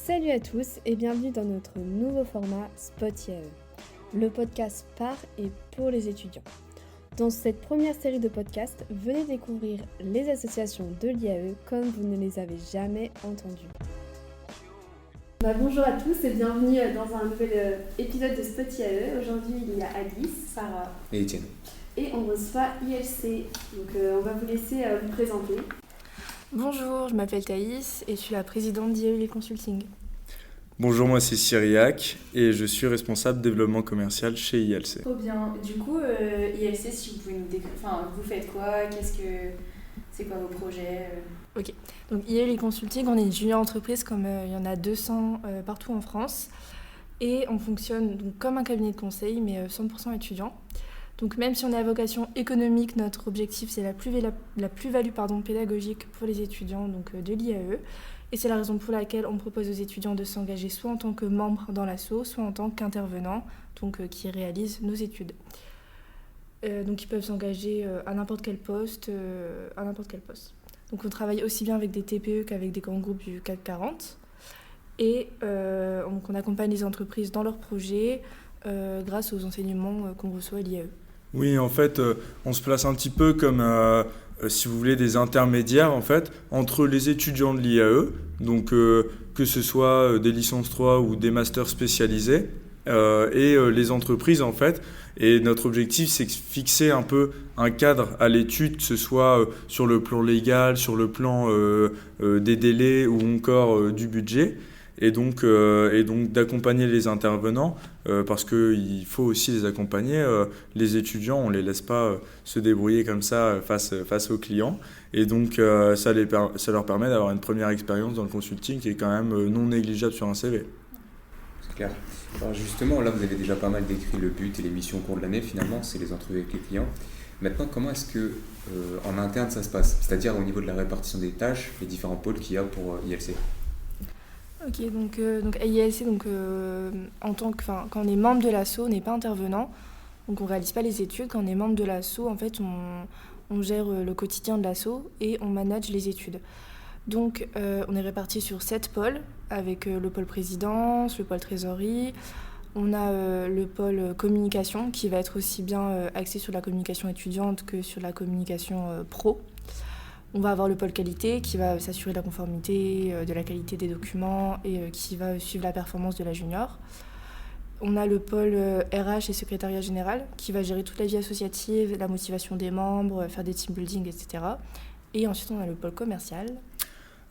Salut à tous et bienvenue dans notre nouveau format Spot IAE, le podcast par et pour les étudiants. Dans cette première série de podcasts, venez découvrir les associations de l'IAE comme vous ne les avez jamais entendues. Bonjour à tous et bienvenue dans un nouvel épisode de Spot IAE. Aujourd'hui, il y a Alice, Sarah et Etienne. Et on reçoit ILC. Donc on va vous laisser vous présenter. Bonjour, je m'appelle Thaïs et je suis la présidente d'IAE Consulting. Bonjour, moi c'est Cyriac et je suis responsable développement commercial chez ILC. Trop bien. Du coup, ILC, si vous pouvez nous décrire, vous faites quoi ? C'est quoi vos projets ? Ok, donc IAE Consulting, on est une junior entreprise comme il y en a 200 partout en France et on fonctionne donc, comme un cabinet de conseil mais 100% étudiant. Donc même si on est à vocation économique, notre objectif c'est la plus-value pédagogique pour les étudiants de l'IAE. Et c'est la raison pour laquelle on propose aux étudiants de s'engager soit en tant que membre dans l'asso, soit en tant qu'intervenant, qui réalisent nos études. Donc ils peuvent s'engager à n'importe quel poste, Donc on travaille aussi bien avec des TPE qu'avec des grands groupes du CAC 40. Et donc on accompagne les entreprises dans leurs projets grâce aux enseignements qu'on reçoit à l'IAE. Oui, en fait, on se place un petit peu comme, si vous voulez, des intermédiaires en fait, entre les étudiants de l'IAE, donc que ce soit des licences 3 ou des masters spécialisés, et les entreprises en fait. Et notre objectif, c'est de fixer un peu un cadre à l'étude, que ce soit sur le plan légal, sur le plan des délais ou encore du budget. Et donc d'accompagner les intervenants, parce qu'il faut aussi les accompagner. Les étudiants, on ne les laisse pas se débrouiller comme ça face aux clients. Et donc ça leur permet d'avoir une première expérience dans le consulting qui est quand même non négligeable sur un CV. C'est clair. Alors justement, là vous avez déjà pas mal décrit le but et les missions au cours de l'année, finalement, c'est les entrevues avec les clients. Maintenant, comment est-ce que en interne ça se passe ? C'est-à-dire au niveau de la répartition des tâches, les différents pôles qu'il y a pour ILC. Ok, donc à ILC, quand on est membre de l'asso, on n'est pas intervenant, donc on ne réalise pas les études. Quand on est membre de l'asso, en fait, on gère le quotidien de l'asso et on manage les études. Donc on est répartis sur 7 pôles, avec le pôle présidence, le pôle trésorerie. On a le pôle communication, qui va être aussi bien axé sur la communication étudiante que sur la communication pro. On va avoir le pôle qualité qui va s'assurer de la conformité, de la qualité des documents et qui va suivre la performance de la junior. On a le pôle RH et secrétariat général qui va gérer toute la vie associative, la motivation des membres, faire des team building, etc. Et ensuite, on a le pôle commercial.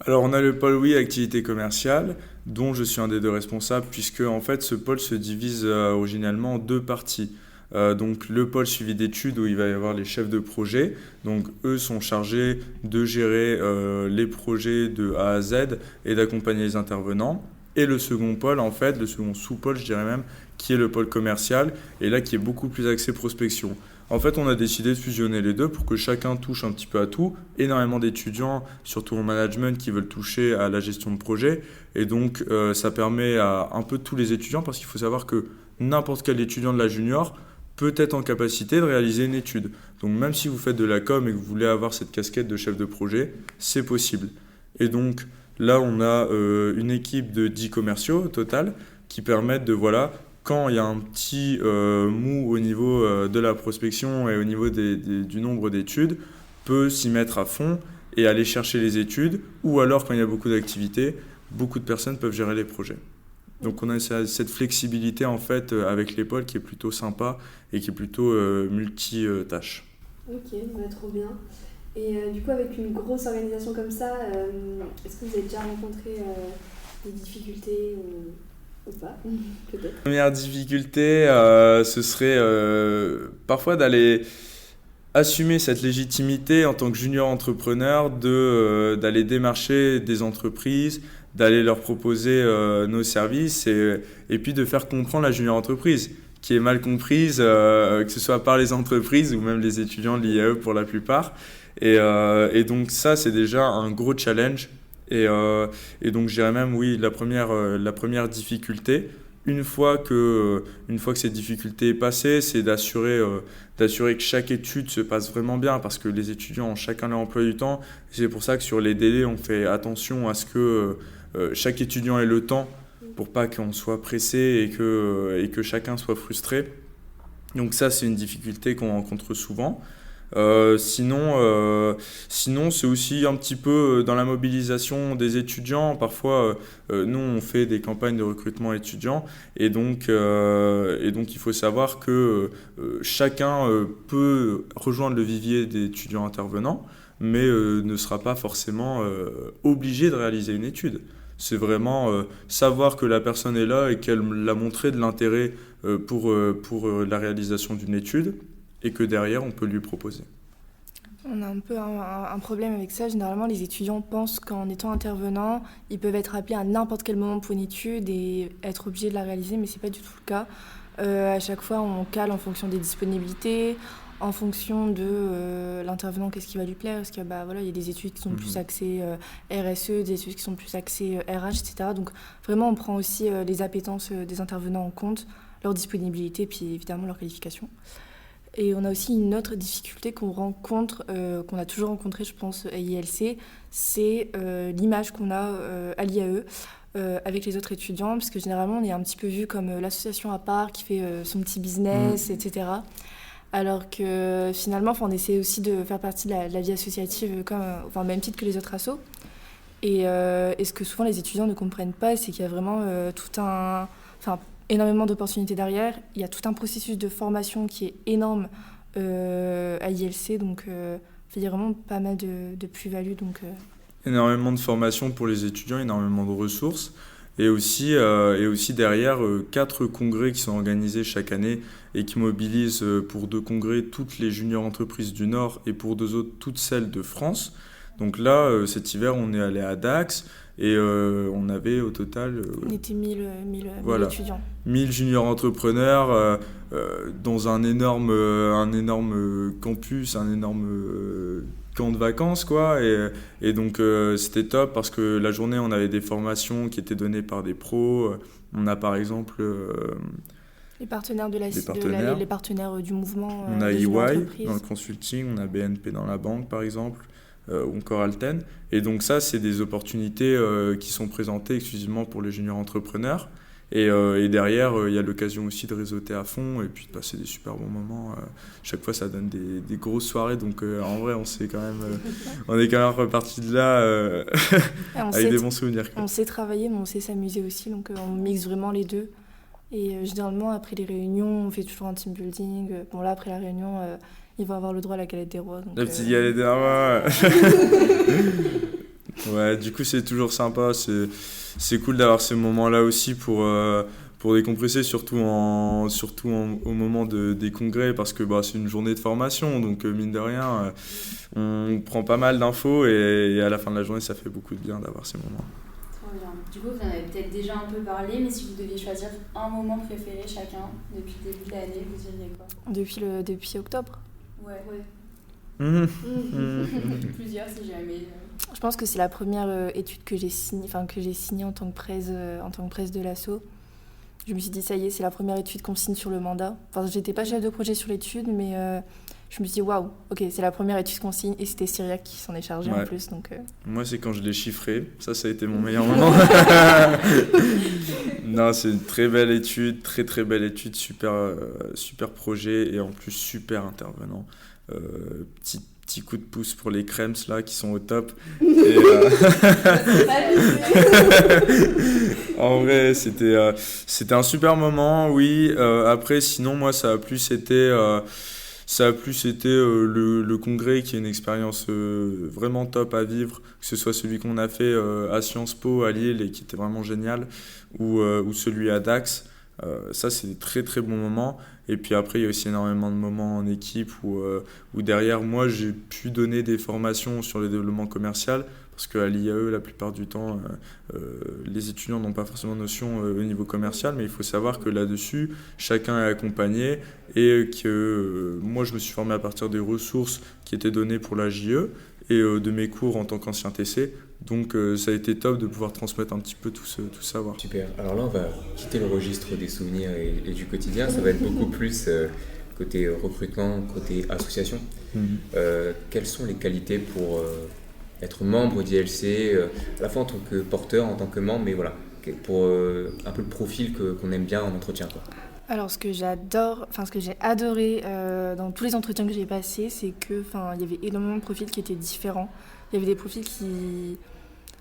Alors on a le pôle activité commerciale, dont je suis un des 2 responsables, puisque en fait ce pôle se divise originellement en 2 parties. Donc le pôle suivi d'études où il va y avoir les chefs de projet, donc eux sont chargés de gérer les projets de A à Z et d'accompagner les intervenants. Et le second pôle en fait, le second sous-pôle je dirais même, qui est le pôle commercial et là qui est beaucoup plus axé prospection. En fait on a décidé de fusionner les 2 pour que chacun touche un petit peu à tout, énormément d'étudiants, surtout en management qui veulent toucher à la gestion de projet et donc ça permet à un peu tous les étudiants parce qu'il faut savoir que n'importe quel étudiant de la junior peut être en capacité de réaliser une étude. Donc même si vous faites de la com et que vous voulez avoir cette casquette de chef de projet, c'est possible. Et donc là, on a une équipe de 10 commerciaux au total qui permettent de, quand il y a un petit mou au niveau de la prospection et au niveau du nombre d'études, peut s'y mettre à fond et aller chercher les études. Ou alors, quand il y a beaucoup d'activités, beaucoup de personnes peuvent gérer les projets. Donc on a cette flexibilité en fait avec les pôles qui est plutôt sympa et qui est plutôt multi-tâches. Ok, trop bien. Et du coup avec une grosse organisation comme ça, est-ce que vous avez déjà rencontré des difficultés ou pas peut-être ? La première difficulté, ce serait parfois d'aller assumer cette légitimité en tant que junior entrepreneur d'aller démarcher des entreprises, d'aller leur proposer nos services et puis de faire comprendre la junior entreprise qui est mal comprise, que ce soit par les entreprises ou même les étudiants de l'IAE pour la plupart. Et donc ça, c'est déjà un gros challenge. Et donc je dirais même, oui, la première difficulté, une fois que cette difficulté est passée, c'est d'assurer que chaque étude se passe vraiment bien parce que les étudiants ont chacun leur emploi du temps. C'est pour ça que sur les délais, on fait attention à ce que chaque étudiant ait le temps pour pas qu'on soit pressé et que chacun soit frustré. Donc ça, c'est une difficulté qu'on rencontre souvent. Sinon, c'est aussi un petit peu dans la mobilisation des étudiants. Parfois, nous, on fait des campagnes de recrutement étudiants et donc il faut savoir que chacun peut rejoindre le vivier d'étudiants intervenants, mais ne sera pas forcément obligé de réaliser une étude. C'est vraiment savoir que la personne est là et qu'elle a montré de l'intérêt pour la réalisation d'une étude et que derrière, on peut lui proposer. On a un peu un problème avec ça. Généralement, les étudiants pensent qu'en étant intervenants, ils peuvent être appelés à n'importe quel moment pour une étude et être obligés de la réaliser, mais ce n'est pas du tout le cas. À chaque fois, on cale en fonction des disponibilités, en fonction de l'intervenant, qu'est-ce qui va lui plaire. Parce qu'il y a des études qui sont plus axées RSE, des études qui sont plus axées RH, etc. Donc vraiment, on prend aussi les appétences des intervenants en compte, leur disponibilité, puis évidemment leur qualification. Et on a aussi une autre difficulté qu'on rencontre, qu'on a toujours rencontrée, je pense, à ILC, c'est l'image qu'on a à l'IAE avec les autres étudiants, parce que généralement, on est un petit peu vu comme l'association à part qui fait son petit business, etc. Alors que finalement, on essaie aussi de faire partie de la vie associative, au même titre que les autres assos. Et ce que souvent les étudiants ne comprennent pas, c'est qu'il y a vraiment énormément d'opportunités derrière. Il y a tout un processus de formation qui est énorme à ILC, donc il y a vraiment pas mal de plus-value. Énormément de formation pour les étudiants, énormément de ressources, et aussi derrière 4 congrès qui sont organisés chaque année et qui mobilisent pour 2 congrès toutes les juniors entreprises du Nord et pour 2 autres toutes celles de France. Donc là, cet hiver, on est allé à Dax. Et on avait au total... on était 1000 étudiants. 1000 juniors entrepreneurs dans un énorme campus, un énorme camp de vacances, quoi. Et donc c'était top parce que la journée, on avait des formations qui étaient données par des pros. On a par exemple... les partenaires les partenaires du mouvement. On a EY dans le consulting, on a BNP dans la banque, par exemple. Ou encore Alten. Et donc ça, c'est des opportunités qui sont présentées exclusivement pour les juniors entrepreneurs. Et derrière, il y a l'occasion aussi de réseauter à fond et puis de passer des super bons moments. Chaque fois, ça donne des grosses soirées. Donc en vrai, on est quand même reparti de là avec des bons souvenirs. On sait travailler, mais on sait s'amuser aussi. Donc on mixe vraiment les deux. Et généralement, après les réunions, on fait toujours un team building. Bon, là, après la réunion... il va avoir le droit à la galette des rois. La petite galette des rois. Ouais, du coup, c'est toujours sympa. C'est cool d'avoir ces moments-là aussi pour décompresser, surtout au moment des congrès, parce que c'est une journée de formation. Donc, mine de rien, on prend pas mal d'infos et à la fin de la journée, ça fait beaucoup de bien d'avoir ces moments. Trop bien. Du coup, vous en avez peut-être déjà un peu parlé, mais si vous deviez choisir un moment préféré chacun depuis le début de l'année, vous diriez quoi ? Depuis octobre. Ouais. Plusieurs si jamais. Je pense que c'est la première étude que j'ai signée en tant que presse de l'asso. Je me suis dit ça y est, c'est la première étude qu'on signe sur le mandat. Enfin, j'étais pas chef de projet sur l'étude, mais je me suis dit waouh, ok, c'est la première étude qu'on signe et c'était Cyriac qui s'en est chargé en plus. Donc, moi, c'est quand je l'ai chiffré. Ça a été mon meilleur moment. Non, c'est une très belle étude, très très belle étude, super projet et en plus super intervenant. Petit coup de pouce pour les Krems là qui sont au top. Et, en vrai, c'était un super moment, oui. Après, sinon, moi, ça a plus été le congrès qui est une expérience vraiment top à vivre, que ce soit celui qu'on a fait à Sciences Po à Lille et qui était vraiment génial, ou celui à Dax. Ça, c'est des très très bons moments. Et puis après, il y a aussi énormément de moments en équipe où derrière moi, j'ai pu donner des formations sur le développement commercial, parce qu'à l'IAE, la plupart du temps, les étudiants n'ont pas forcément notion au niveau commercial, mais il faut savoir que là-dessus, chacun est accompagné et que moi, je me suis formé à partir des ressources qui étaient données pour la JE et de mes cours en tant qu'ancien TC. Donc ça a été top de pouvoir transmettre un petit peu tout ce savoir. Super. Alors là, on va quitter le registre des souvenirs et du quotidien. Ça va être beaucoup plus côté recrutement, côté association. Quelles sont les qualités pour être membre d'ILC, à la fois en tant que porteur, en tant que membre, mais voilà, pour un peu le profil qu'on aime bien en entretien, quoi. Alors, ce que j'ai adoré dans tous les entretiens que j'ai passés, c'est que, il y avait énormément de profils qui étaient différents. Il y avait des profils qui...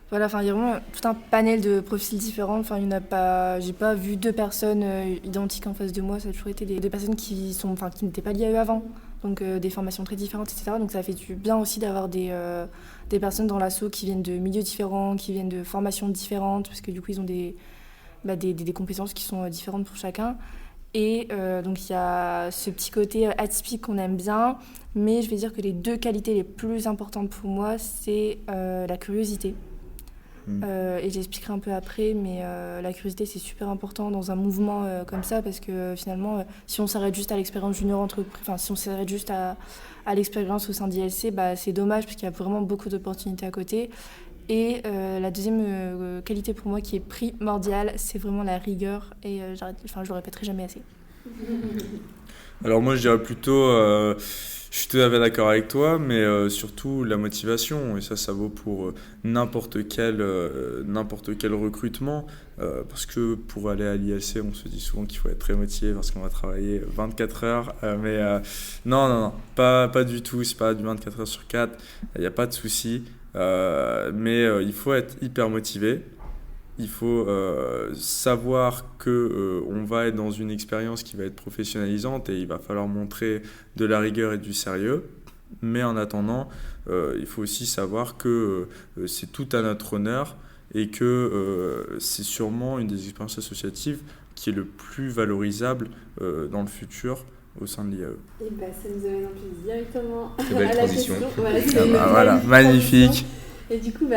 Voilà, il y a vraiment tout un panel de profils différents. Il y en a pas... J'ai pas vu 2 personnes identiques en face de moi. Ça a toujours été des personnes qui n'étaient pas liées à eux avant. Donc, des formations très différentes, etc. Donc, ça fait du bien aussi d'avoir des personnes dans l'asso qui viennent de milieux différents, qui viennent de formations différentes, parce que du coup, ils ont des compétences qui sont différentes pour chacun. Et donc il y a ce petit côté atypique qu'on aime bien, mais je vais dire que les 2 qualités les plus importantes pour moi, c'est la curiosité. Et j'expliquerai un peu après, mais la curiosité, c'est super important dans un mouvement comme ça, parce que finalement, si on s'arrête juste à l'expérience junior entreprise, si on s'arrête juste à l'expérience au sein d'ILC, c'est dommage, parce qu'il y a vraiment beaucoup d'opportunités à côté. Et la deuxième qualité pour moi qui est primordiale, c'est vraiment la rigueur. Et je le répéterai jamais assez. Alors moi je dirais plutôt, je suis tout à fait d'accord avec toi, mais surtout la motivation. Et ça vaut pour n'importe quel recrutement. Parce que pour aller à l'ILC, on se dit souvent qu'il faut être très motivé parce qu'on va travailler 24 heures. Mais non, pas du tout. C'est pas du 24 heures sur 4. Il n'y a pas de souci. Mais il faut être hyper motivé. Il faut savoir que on va être dans une expérience qui va être professionnalisante et il va falloir montrer de la rigueur et du sérieux. Mais en attendant, il faut aussi savoir que c'est tout à notre honneur et que c'est sûrement une des expériences associatives qui est le plus valorisable dans le futur au sein de l'IAE. Et ça nous amène en plus directement Très belle à la transition. question. Voilà, magnifique. Et du coup,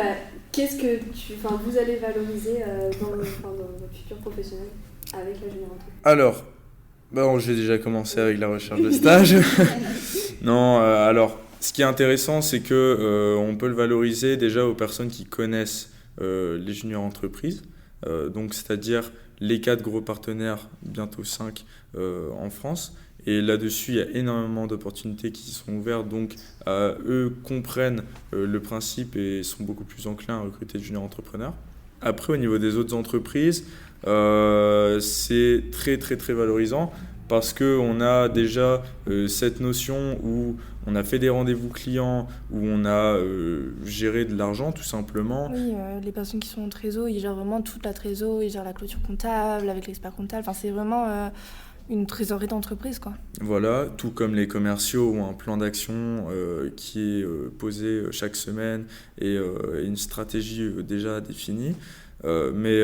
qu'est-ce que vous allez valoriser dans votre futur professionnel avec la junior entreprise ? Alors, je vais déjà commencer avec la recherche de stage. Non, alors, ce qui est intéressant, c'est que on peut le valoriser déjà aux personnes qui connaissent les juniors entreprises, donc c'est-à-dire les 4 gros partenaires, bientôt 5 en France. Et là-dessus, il y a énormément d'opportunités qui sont ouvertes, donc eux comprennent le principe et sont beaucoup plus enclins à recruter de juniors entrepreneurs. Après, au niveau des autres entreprises, c'est très très très valorisant parce qu'on a déjà cette notion où on a fait des rendez-vous clients, où on a géré de l'argent tout simplement. Oui, les personnes qui sont en trésor, ils gèrent vraiment toute la trésor, ils gèrent la clôture comptable avec l'expert comptable, c'est vraiment... une trésorerie d'entreprise, quoi. Voilà, tout comme les commerciaux ont un plan d'action qui est posé chaque semaine et une stratégie déjà définie. Mais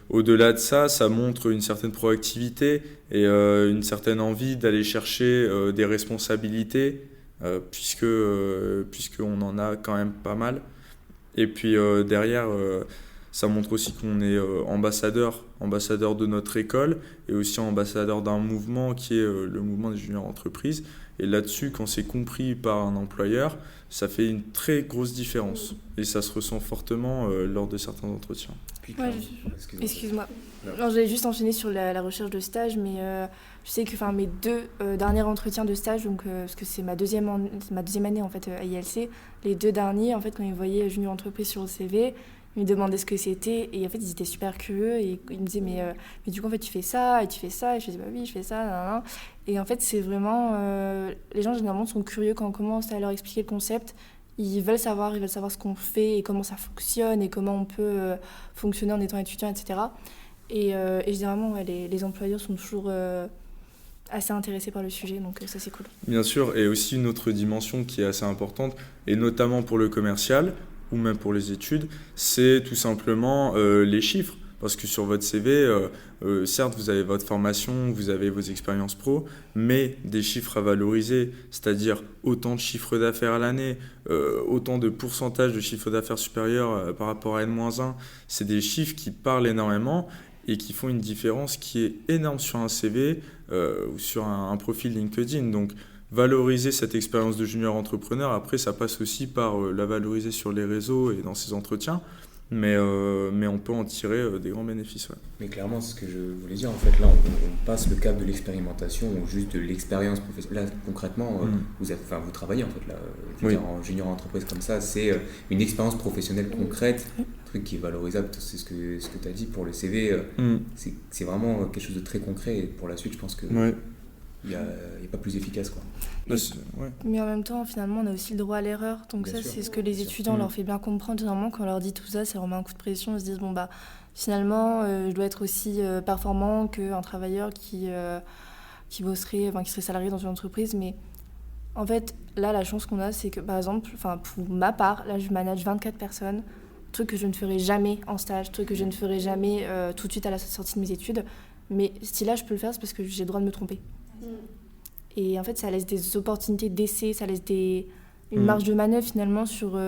au-delà de ça, ça montre une certaine proactivité et une certaine envie d'aller chercher des responsabilités puisqu'on en a quand même pas mal. Et puis derrière... ça montre aussi qu'on est ambassadeur de notre école et aussi ambassadeur d'un mouvement qui est le mouvement des juniors entreprises. Et là-dessus, quand c'est compris par un employeur, ça fait une très grosse différence. Et ça se ressent fortement lors de certains entretiens. Excuse-moi. Non, j'allais juste enchaîner sur la recherche de stage, mais je sais que mes 2 derniers entretiens de stage, donc, parce que c'est ma deuxième année en fait, à ILC, les 2 derniers, en fait, quand ils voyaient junior entreprise sur le CV, ils me demandaient ce que c'était et en fait ils étaient super curieux et ils me disaient mais du coup en fait tu fais ça et tu fais ça et je disais oui je fais ça nan. Et en fait c'est vraiment les gens généralement sont curieux quand on commence à leur expliquer le concept, ils veulent savoir ce qu'on fait et comment ça fonctionne et comment on peut fonctionner en étant étudiant, etc. Et généralement les employeurs sont toujours assez intéressés par le sujet, donc ça c'est cool. Bien sûr, et aussi une autre dimension qui est assez importante et notamment pour le commercial ou même pour les études, c'est tout simplement les chiffres. Parce que sur votre CV, certes, vous avez votre formation, vous avez vos expériences pro, mais des chiffres à valoriser, c'est-à-dire autant de chiffres d'affaires à l'année, autant de pourcentage de chiffre d'affaires supérieur par rapport à N-1, c'est des chiffres qui parlent énormément et qui font une différence qui est énorme sur un CV ou sur un profil LinkedIn. Donc, valoriser cette expérience de junior entrepreneur, après ça passe aussi par la valoriser sur les réseaux et dans ses entretiens, Mais on peut en tirer des grands bénéfices. Ouais. Mais clairement, c'est ce que je voulais dire. En fait, là, on passe le cap de l'expérimentation ou juste de l'expérience professionnelle. Là, concrètement, vous travaillez en fait là. Je veux dire, en junior entreprise comme ça, c'est une expérience professionnelle concrète, un truc qui est valorisable. C'est ce que tu as dit pour le CV. C'est vraiment quelque chose de très concret. Et pour la suite, je pense que il n'y a pas plus efficace, quoi. Mais en même temps, finalement, on a aussi le droit à l'erreur. Donc bien ça, sûr. C'est ce que les étudiants leur fait bien comprendre. Généralement, quand on leur dit tout ça, ça leur met un coup de pression. Ils se disent, finalement, je dois être aussi performant qu'un travailleur qui serait salarié dans une entreprise. Mais en fait, là, la chance qu'on a, c'est que, par exemple, pour ma part, là, je manage 24 personnes, truc que je ne ferai jamais en stage, truc que je ne ferai jamais tout de suite à la sortie de mes études. Mais si là, je peux le faire, c'est parce que j'ai le droit de me tromper. Et en fait, ça laisse des opportunités d'essai, ça laisse une marge de manœuvre finalement sur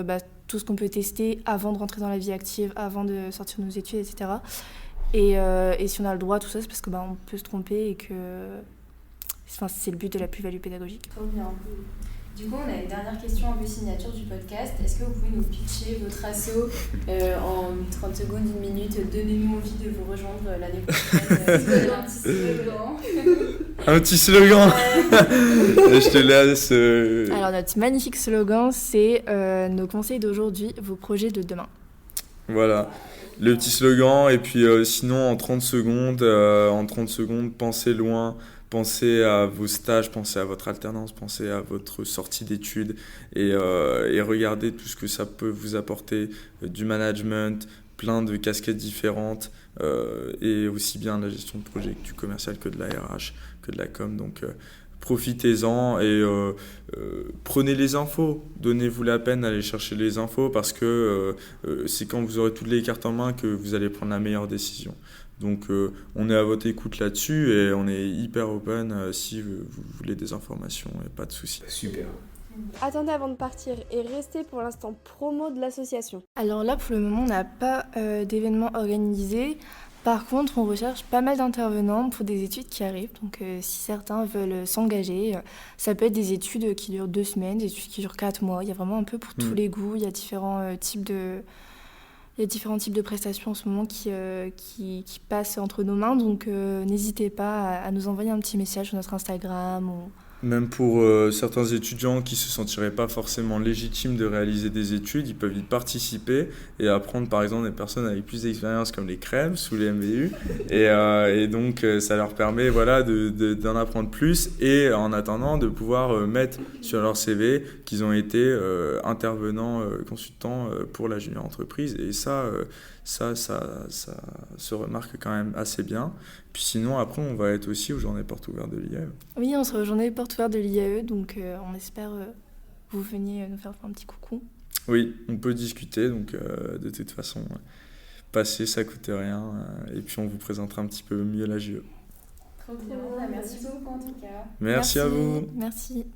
tout ce qu'on peut tester avant de rentrer dans la vie active, avant de sortir de nos études, etc. Et si on a le droit à tout ça, c'est parce que on peut se tromper et que c'est le but de la plus-value pédagogique. Trop bien. Du coup, on a une dernière question un peu signature du podcast. Est-ce que vous pouvez nous pitcher votre asso en 30 secondes, 1 minute? Donnez-nous envie de vous rejoindre l'année prochaine. Un petit slogan. Un petit slogan. Je te laisse. Alors, notre magnifique slogan, c'est nos conseils d'aujourd'hui, vos projets de demain. Voilà. Le petit slogan. Et puis sinon, en 30 secondes, pensez loin. Pensez à vos stages, pensez à votre alternance, pensez à votre sortie d'études et regardez tout ce que ça peut vous apporter, du management, plein de casquettes différentes et aussi bien la gestion de projet que du commercial, que de la RH, que de la com. Donc profitez-en et prenez les infos, donnez-vous la peine d'aller chercher les infos parce que c'est quand vous aurez toutes les cartes en main que vous allez prendre la meilleure décision. Donc on est à votre écoute là-dessus et on est hyper open si vous voulez des informations, et pas de soucis. Super. Attendez avant de partir et restez pour l'instant promo de l'association. Alors là, pour le moment, on n'a pas d'événement organisé. Par contre, on recherche pas mal d'intervenants pour des études qui arrivent. Donc si certains veulent s'engager, ça peut être des études qui durent 2 semaines, des études qui durent 4 mois. Il y a vraiment un peu pour tous les goûts. Il y a différents types de prestations en ce moment qui passent entre nos mains, donc n'hésitez pas à nous envoyer un petit message sur notre Instagram. Même pour certains étudiants qui ne se sentiraient pas forcément légitimes de réaliser des études, ils peuvent y participer et apprendre par exemple des personnes avec plus d'expérience comme les crèmes sous les MVU. Et donc ça leur permet d'en apprendre plus et en attendant de pouvoir mettre sur leur CV qu'ils ont été intervenants, consultants pour la junior entreprise. Et ça se remarque quand même assez bien. Puis sinon, après, on va être aussi aux journées portes ouvertes de l'IAE. Oui, on sera aux journées portes ouvertes de l'IAE, donc on espère que vous veniez nous faire un petit coucou. Oui, on peut discuter, donc de toute façon, passer, ça coûte rien, et puis on vous présentera un petit peu mieux la JE. Trop bien, merci beaucoup en tout cas. Merci à vous. Merci.